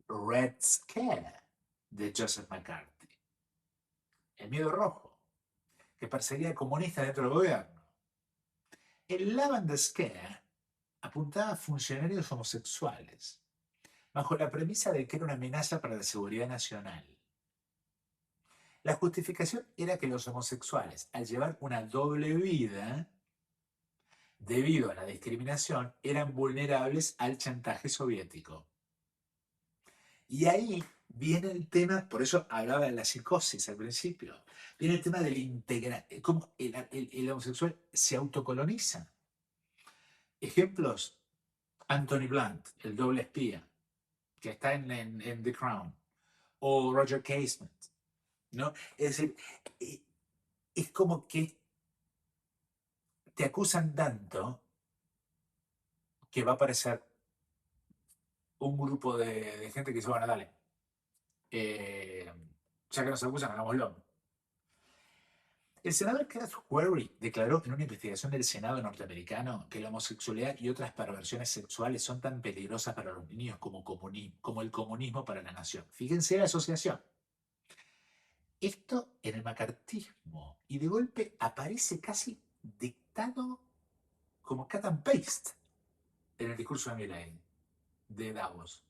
Red Scare de Joseph McCarthy. El miedo rojo, que perseguía a comunistas dentro del gobierno. El Lavender Scare apuntaba a funcionarios homosexuales, bajo la premisa de que era una amenaza para la seguridad nacional. La justificación era que los homosexuales, al llevar una doble vida, debido a la discriminación, eran vulnerables al chantaje soviético. Y ahí viene el tema, por eso hablaba de la psicosis al principio, viene el tema del integral, cómo el homosexual se autocoloniza. Ejemplos, Anthony Blunt, el doble espía, que está en The Crown, o Roger Casement, ¿no? Es decir, es como que te acusan tanto que va a aparecer un grupo de gente que dice, bueno, dale, ya que nos acusan, hagámoslo. El senador Kenneth Wherry declaró en una investigación del Senado norteamericano que la homosexualidad y otras perversiones sexuales son tan peligrosas para los niños como el comunismo para la nación. Fíjense la asociación. Esto en el macartismo, y de golpe aparece casi dictado como cut and paste en el discurso de Milei. de Davos.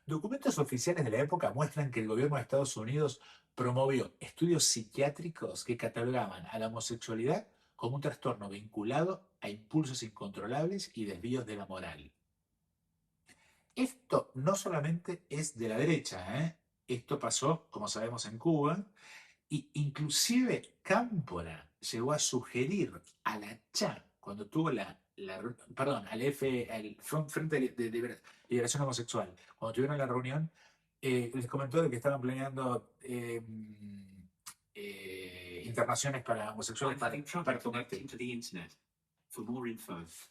Documentos oficiales de la época muestran que el gobierno de Estados Unidos promovió estudios psiquiátricos que catalogaban a la homosexualidad como un trastorno vinculado a impulsos incontrolables y desvíos de la moral. Esto no solamente es de la derecha, ¿eh? Esto pasó, como sabemos, en Cuba, y inclusive Cámpora llegó a sugerir a la CHA, cuando tuvo perdón, al Frente de Liberación Homosexual, cuando tuvieron la reunión, les comentó de que estaban planeando internaciones para homosexuales para convertir.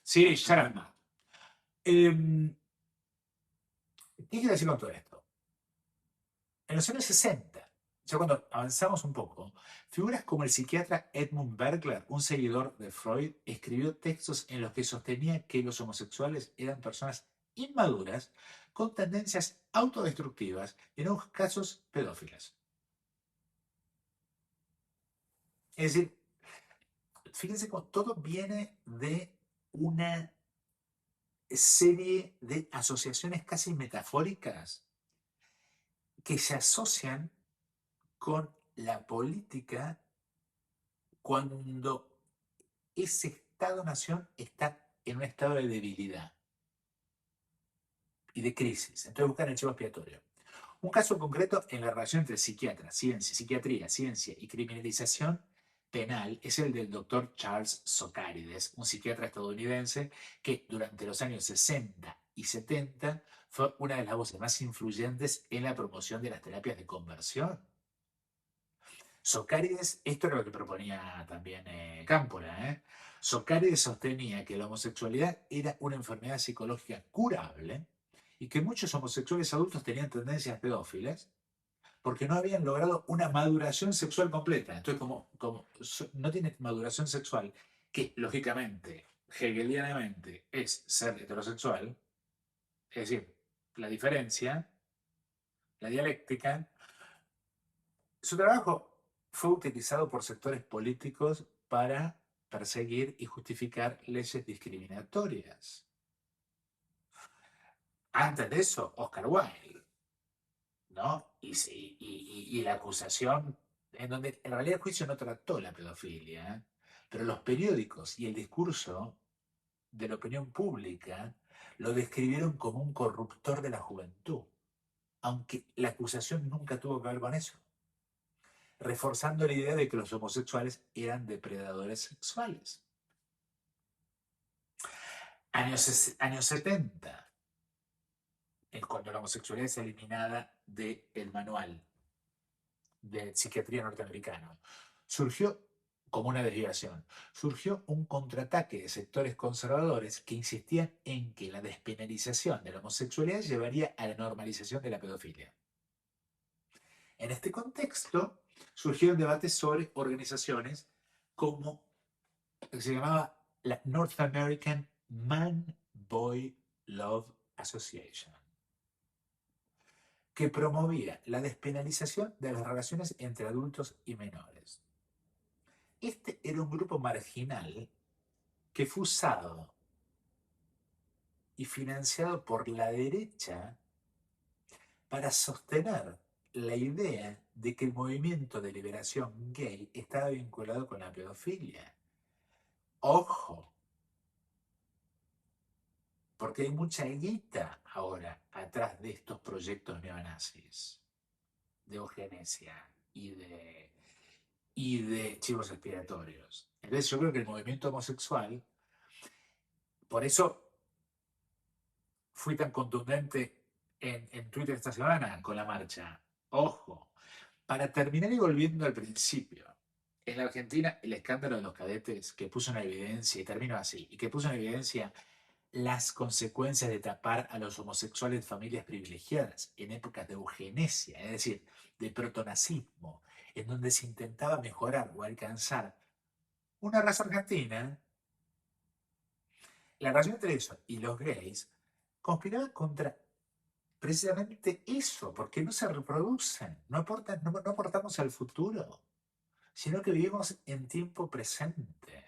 Sí, ya. ¿Qué quiero decir con todo esto? En los años 60, ya cuando avanzamos un poco, figuras como el psiquiatra Edmund Berkler, un seguidor de Freud, escribió textos en los que sostenía que los homosexuales eran personas inmaduras con tendencias autodestructivas y en algunos casos pedófilas. Es decir, fíjense cómo todo viene de una serie de asociaciones casi metafóricas que se asocian con la política cuando ese Estado-nación está en un estado de debilidad y de crisis. Entonces buscan el chivo expiatorio. Un caso concreto en la relación entre psiquiatría, ciencia y criminalización penal es el del doctor Charles Socarides, un psiquiatra estadounidense que durante los años 60 y 70 fue una de las voces más influyentes en la promoción de las terapias de conversión. Socarides, esto era lo que proponía también Cámpora, Socarides sostenía que la homosexualidad era una enfermedad psicológica curable y que muchos homosexuales adultos tenían tendencias pedófilas porque no habían logrado una maduración sexual completa. Entonces, como no tiene maduración sexual, que lógicamente, hegelianamente, es ser heterosexual, es decir, la diferencia, la dialéctica, su trabajo fue utilizado por sectores políticos para perseguir y justificar leyes discriminatorias. Antes de eso, Oscar Wilde, ¿no? Y la acusación, en donde en realidad el juicio no trató la pedofilia, pero los periódicos y el discurso de la opinión pública lo describieron como un corruptor de la juventud, aunque la acusación nunca tuvo que ver con eso, reforzando la idea de que los homosexuales eran depredadores sexuales. Años 70, es cuando la homosexualidad es eliminada del manual de psiquiatría norteamericano. Surgió como una desviación. Surgió un contraataque de sectores conservadores que insistían en que la despenalización de la homosexualidad llevaría a la normalización de la pedofilia. En este contexto surgieron debates sobre organizaciones como se llamaba la North American Man-Boy Love Association, que promovía la despenalización de las relaciones entre adultos y menores. Este era un grupo marginal que fue usado y financiado por la derecha para sostener la idea de que el movimiento de liberación gay estaba vinculado con la pedofilia. Ojo, porque hay mucha guita ahora atrás de estos proyectos neonazis, de eugenesia y de chivos expiatorios. Entonces yo creo que el movimiento homosexual, por eso fui tan contundente en Twitter esta semana con la marcha. Ojo, para terminar y volviendo al principio, en la Argentina el escándalo de los cadetes que puso en evidencia, y termino así, y que puso en evidencia las consecuencias de tapar a los homosexuales de familias privilegiadas en épocas de eugenesia, es decir, de protonazismo, en donde se intentaba mejorar o alcanzar una raza argentina, la relación entre eso y los gays conspiraba contra precisamente eso, porque no se reproducen, no aportamos al futuro, sino que vivimos en tiempo presente.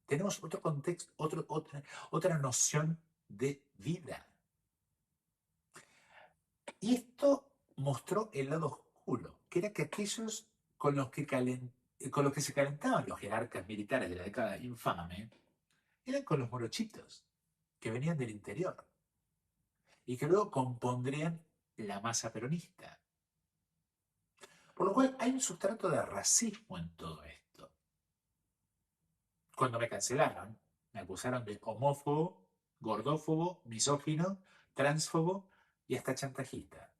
Tenemos otro contexto, otra noción de vida. Y esto mostró el lado oscuro, que era que aquellos con los que se calentaban los jerarcas militares de la década infame eran con los morochitos, que venían del interior y que luego compondrían la masa peronista. Por lo cual hay un sustrato de racismo en todo esto. Cuando me cancelaron, me acusaron de homófobo, gordófobo, misógino, transfobo y hasta chantajista.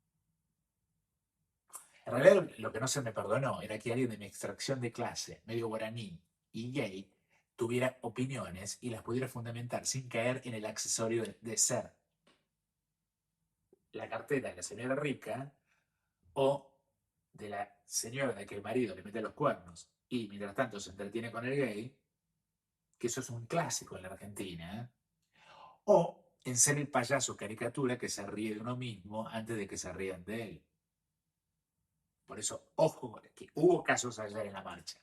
En realidad lo que no se me perdonó era que alguien de mi extracción de clase, medio guaraní y gay, tuviera opiniones y las pudiera fundamentar sin caer en el accesorio de ser la cartera de la señora rica o de la señora de que el marido le mete los cuernos y mientras tanto se entretiene con el gay, que eso es un clásico en la Argentina, o en ser el payaso caricatura que se ríe de uno mismo antes de que se rían de él. Por eso, ojo, que hubo casos ayer en la marcha,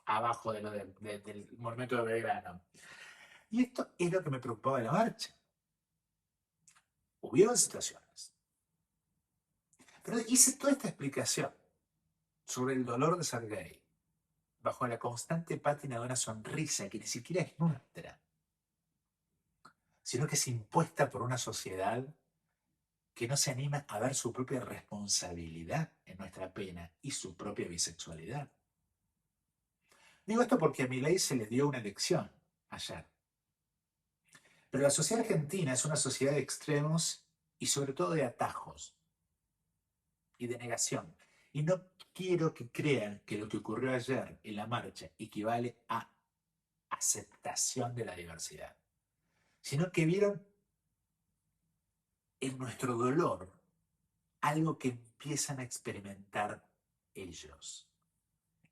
abajo del monumento de Belgrano. Y esto es lo que me preocupaba de la marcha. Hubieron situaciones. Pero hice toda esta explicación sobre el dolor de ser gay, bajo la constante pátina de una sonrisa que ni siquiera es nuestra, sino que es impuesta por una sociedad que no se anima a ver su propia responsabilidad en nuestra pena y su propia bisexualidad. Digo esto porque a Milei se le dio una lección ayer. Pero la sociedad argentina es una sociedad de extremos y sobre todo de atajos y de negación. Y no quiero que crean que lo que ocurrió ayer en la marcha equivale a aceptación de la diversidad, sino que vieron en nuestro dolor algo que empiezan a experimentar ellos,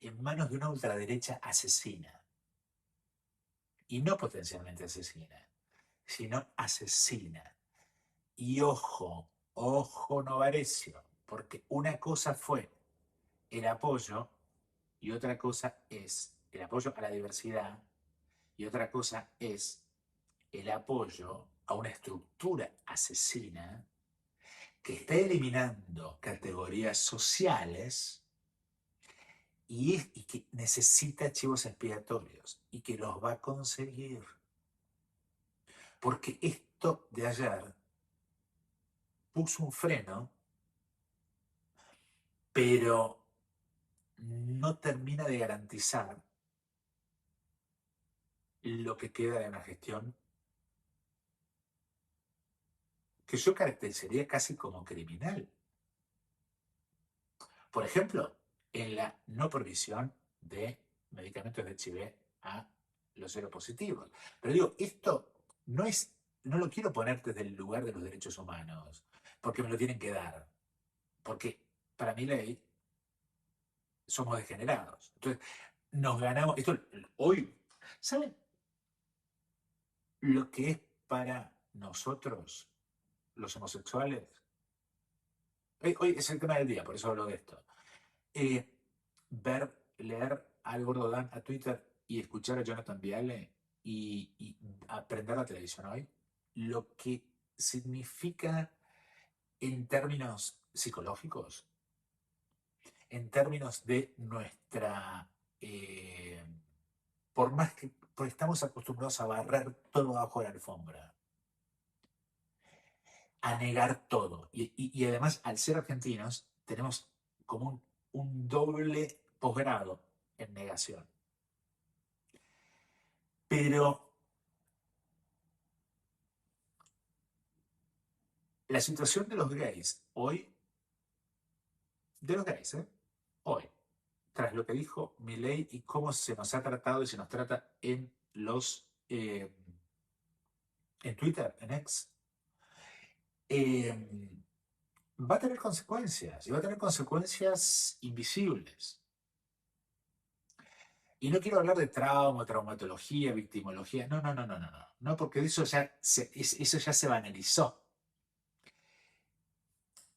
en manos de una ultraderecha asesina. Y no potencialmente asesina, sino asesina. Y ojo, ojo Novarecio, porque una cosa fue el apoyo y otra cosa es el apoyo a la diversidad y otra cosa es el apoyo a una estructura asesina que está eliminando categorías sociales y que necesita chivos expiatorios y que los va a conseguir. Porque esto de ayer puso un freno, pero no termina de garantizar lo que queda de una gestión que yo caracterizaría casi como criminal. Por ejemplo, en la no provisión de medicamentos de HIV a los seropositivos. Pero digo, esto no lo quiero poner desde el lugar de los derechos humanos, porque me lo tienen que dar. Porque para mi ley somos degenerados. Entonces, nos ganamos. Esto hoy, ¿saben lo que es para nosotros, los homosexuales? Hoy es el tema del día, por eso hablo de esto. Leer al Gordo Dan a Twitter y escuchar a Jonathan Viale y aprender la televisión hoy, lo que significa en términos psicológicos, en términos de nuestra... por más que porque estamos acostumbrados a barrer todo bajo la alfombra, a negar todo. Y además, al ser argentinos, tenemos como un doble posgrado en negación. Pero la situación de los gays hoy, hoy, tras lo que dijo Milei y cómo se nos ha tratado y se nos trata en en Twitter, en X, va a tener consecuencias, y va a tener consecuencias invisibles. Y no quiero hablar de trauma, traumatología, victimología, no, porque eso eso ya se banalizó.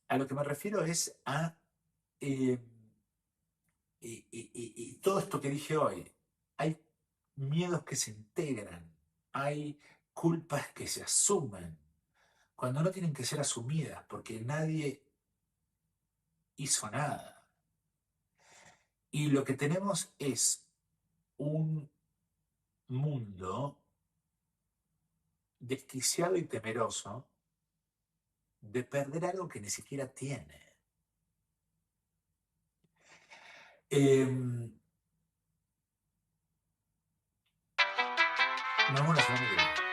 A lo que me refiero es a todo esto que dije hoy. Hay miedos que se integran hay culpas que se asumen cuando no tienen que ser asumidas, porque nadie hizo nada. Y lo que tenemos es un mundo desquiciado y temeroso de perder algo que ni siquiera tiene. Nos vemos la semana que viene.